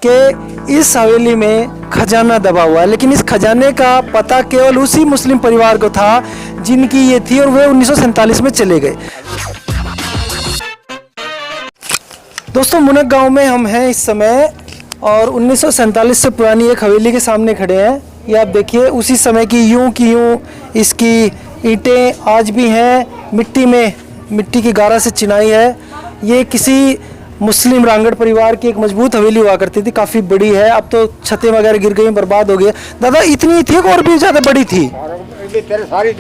कि इस हवेली में खजाना दबा हुआ है, लेकिन इस खजाने का पता केवल उसी मुस्लिम परिवार को था जिनकी ये थी, और वे 1947 में चले गए। दोस्तों, मुनक गांव में हम हैं इस समय, और 1947 से पुरानी एक हवेली के सामने खड़े हैं। ये आप देखिए, उसी समय की यूं इसकी ईंटें आज भी हैं, मिट्टी की गारा से चिनाई है। ये किसी मुस्लिम रांगड़ परिवार की एक मजबूत हवेली हुआ करती थी, काफ़ी बड़ी है। अब तो छतें वगैरह गिर गई, बर्बाद हो गई। दादा, इतनी थी और भी ज़्यादा बड़ी थी? सारी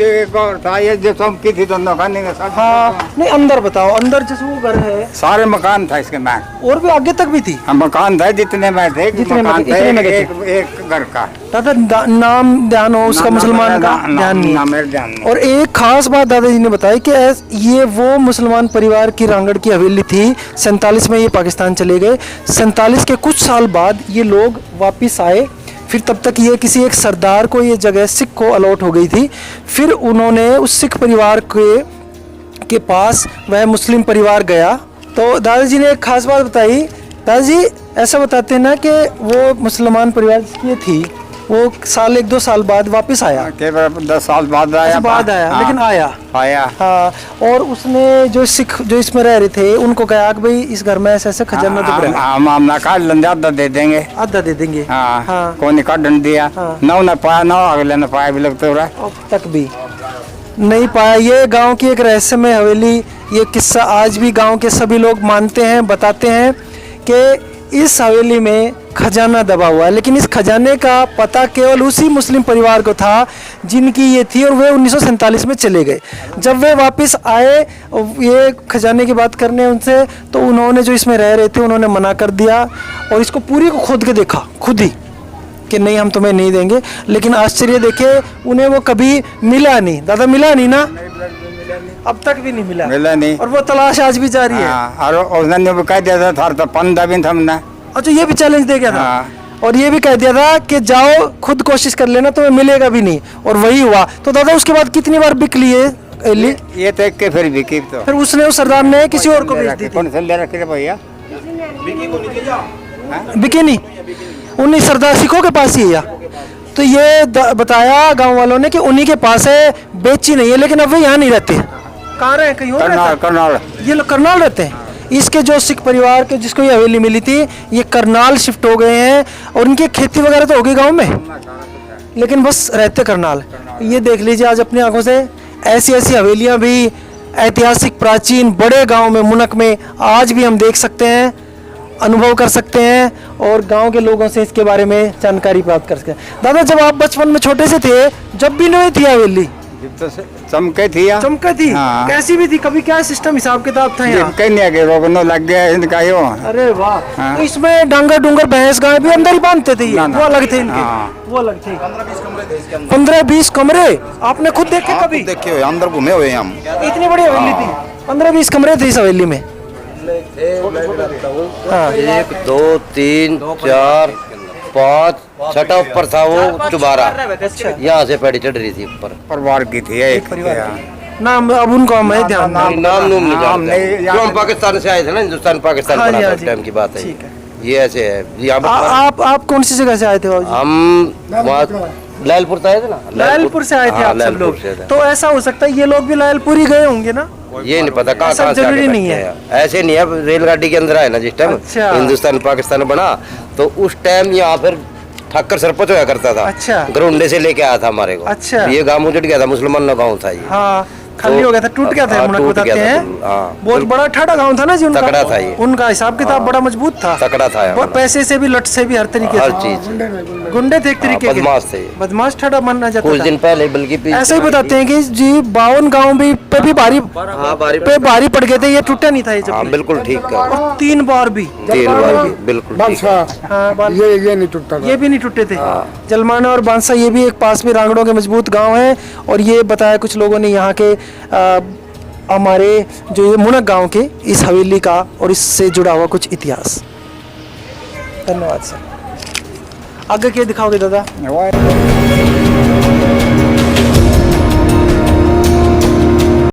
था ये जो की थी, दोनों खाने का। हाँ, नहीं अंदर बताओ, अंदर जैसे वो घर है, सारे मकान था इसके में, और भी आगे तक भी थी। हाँ, मकान था जितने में थे, मकान थे एक घर का। दादा, नाम ध्यान हो उसका? मुसलमान का ध्यान नहीं। और एक खास बात दादाजी ने बताई कि ये वो मुसलमान परिवार की रांगड़ की हवेली थी। 47 में ये पाकिस्तान चले गए। 47 के कुछ साल बाद ये लोग वापिस आए। फिर तब तक ये किसी एक सरदार को ये जगह सिख को अलॉट हो गई थी। फिर उन्होंने उस सिख परिवार के पास वह मुस्लिम परिवार गया। तो दादाजी ने एक खास बात बताई। दादाजी ऐसा बताते हैं ना कि वो मुसलमान परिवार जिसकी ये थी, वो एक दो साल बाद वापस आया। 10 साल बाद आया। हाँ, लेकिन आया। हाँ, और उसने जो सिख जो इसमें रह रहे थे उनको कहा कि भाई इस घर में ऐसे खजाना तो रहा है, हम काट लेंगे, आधा दे देंगे। हाँ, कौन काट दिया। ना उन्हें पाया, ना अगले ने पाया भी लगता हो रहा है, अब तक भी नहीं पाया। ये गांव की एक रहस्यमय हवेली, ये किस्सा आज भी गांव के सभी लोग मानते हैं, बताते हैं कि इस हवेली में खजाना दबा हुआ है, लेकिन इस खजाने का पता केवल उसी मुस्लिम परिवार को था जिनकी ये थी, और वे 1947 में चले गए। जब वे वापस आए ये खजाने की बात करने उनसे, तो उन्होंने जो इसमें रह रहे थे उन्होंने मना कर दिया, और इसको पूरी को खोद के देखा खुद ही कि नहीं, हम तुम्हें नहीं देंगे। लेकिन आश्चर्य देखे, उन्हें वो कभी मिला नहीं। दादा, मिला नहीं ना? अब तक भी नहीं मिला नहीं। और वो तलाश आज भी जारी है। और उसने भी कह दिया था तो 15 दिन हमने। अच्छा, ये भी चैलेंज दे गया था। और ये भी कह दिया था कि जाओ खुद कोशिश कर लेना, तुम्हें मिलेगा भी नहीं, और वही हुआ। तो दादा, उसके बाद कितनी बार बिक लिए? ये तो के फिर बिकी, तो फिर उसने उस सरदार ने किसी और को बेच दी थी। कौन से ले रखे भैया? बिकी नहीं, उन्हीं सरदार सिखों के पास ही है। तो ये बताया गांव वालों ने कि उन्हीं के पास है, बेची नहीं है। लेकिन अब वे यहाँ नहीं रहते। कहाँ रहे? कहीं और? करनाल। ये लोग करनाल रहते हैं। इसके जो सिख परिवार के जिसको ये हवेली मिली थी, ये करनाल शिफ्ट हो गए हैं, और इनकी खेती वगैरह तो हो गई गांव में, लेकिन बस रहते करनाल। ये देख लीजिए आज अपनी आंखों से, ऐसी ऐसी हवेलियां भी ऐतिहासिक प्राचीन बड़े गांव में, मुनक में आज भी हम देख सकते हैं, अनुभव कर सकते हैं, और गांव के लोगों से इसके बारे में जानकारी प्राप्त कर सकते हैं। दादा, जब आप बचपन में छोटे से थे, जब भी नहीं थी हवेली, चमके थी। हाँ। कैसी भी थी? कभी क्या सिस्टम हिसाब किताब था यहाँ? कहीं नहीं आगे रोगनो लग गया इनका यो। अरे वाह। हाँ। तो इसमें डंगर भैंस गाय भी अंदर ही बांधते थे? वो अलग थे इनके। वो अलग थे। 15-20 कमरे आपने खुद देखे? कभी देखे? अंदर घूमे हुए हम। इतनी बड़ी हवेली थी, 15-20 कमरे थे इस हवेली में। 1 2 3 4 5 छठा ऊपर था वो चुबारा। यहाँ से पैड़ी चढ़ रही थी ऊपर। परिवार की थी एक नाम, अब उनको हमें ध्यान नाम नहीं जानते। हम पाकिस्तान से आए थे ना, हिंदुस्तान पाकिस्तान बना था, उस टाइम की बात है। ये ऐसे है। आप कौन सी जगह से आए थे? हम वहाँ लालपुर से आए थे ना। लालपुर से आए थे आप सब लोग? तो ऐसा हो सकता है ये लोग भी लालपुर ही गए होंगे ना? ये नहीं पता कहाँ से जरूरी नहीं है। ऐसे नहीं है, रेलगाड़ी के अंदर आए ना जिस टाइम हिंदुस्तान पाकिस्तान बना, तो उस टाइम यहाँ फिर ठाकर सरपंच होया करता था। अच्छा। गरुंडे से लेके आया था हमारे को। अच्छा। ये गांव उजड़ गया था, मुसलमान गाँव था ये। हाँ, खाली हो गया था, टूट गया था। मुनक बताते हैं बहुत बड़ा ठाड़ा गांव था ना जी उनका। तकड़ा था ये। उनका हिसाब किताब बड़ा मजबूत था, तकड़ा था। पैसे से भी, लट से भी, हर तरीके से, हर चीज। गुंडे थे एक तरीके के, बदमाश थे, बदमाश ठाड़ा माना जाता था। कुछ दिन पहले बल्कि ऐसे ही बताते हैं कि जी 52 गाँव भी पे भी भारी पड़ गए थे। ये टूटा नहीं था ये? बिल्कुल ठीक है। 3 बार भी बिल्कुल। ये नहीं टूटा, ये भी नहीं टूटे थे। जलमाना और बांसा ये भी एक पास में रांगड़ों के मजबूत गांव हैं। और ये बताया कुछ लोगों ने यहाँ के हमारे जो ये मुनक गांव के इस हवेली का और इससे जुड़ा हुआ कुछ इतिहास। धन्यवाद सर। आगे क्या दिखाओगे दादा?